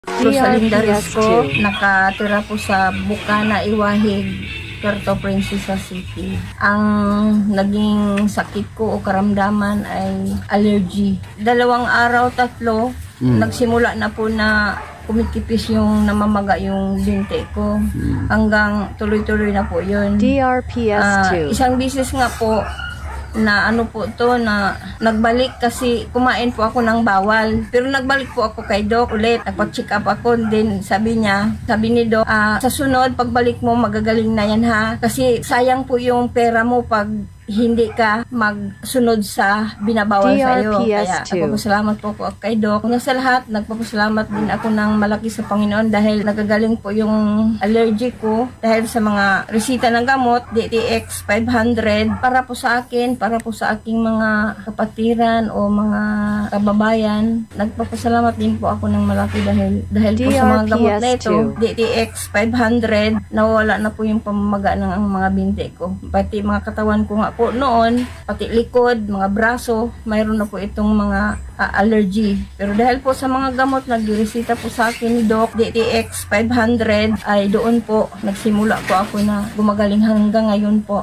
Rosalinda Risco, nakatira po sa Bukana, Iwahig, Puerto Princesa City. Ang naging sakit ko o karamdaman ay allergy. 2 araw, 3, nagsimula na po na kumikipis yung namamaga yung binti ko. Hanggang tuloy-tuloy na po yun. DRPS2. Isang bisis nga po na ano po to na nagbalik kasi kumain po ako ng bawal, pero nagbalik po ako kay Doc ulit, nagpa-check up ako, din sabi ni Doc, sa sunod pagbalik mo magagaling na yan ha, kasi sayang po yung pera mo pag hindi ka magsunod sa binabawal sa iyo. Kaya nagpapasalamat po ako kay Doc. Una sa lahat, nagpapasalamat din ako ng malaki sa Panginoon dahil nagagaling po yung allergy ko dahil sa mga resita ng gamot, DTX 500, para po sa akin, para po sa aking mga kapatiran o mga kababayan. Nagpapasalamat din po ako ng malaki dahil po sa mga gamot na ito, DTX 500, nawala na po yung pamamaga ng mga binti ko. Pati mga katawan ko nga po noon, pati likod, mga braso, mayroon na po itong mga allergy. Pero dahil po sa mga gamot na giresita po sa akin ni Doc, DTX 500, ay doon po nagsimula po ako na gumagaling hanggang ngayon po.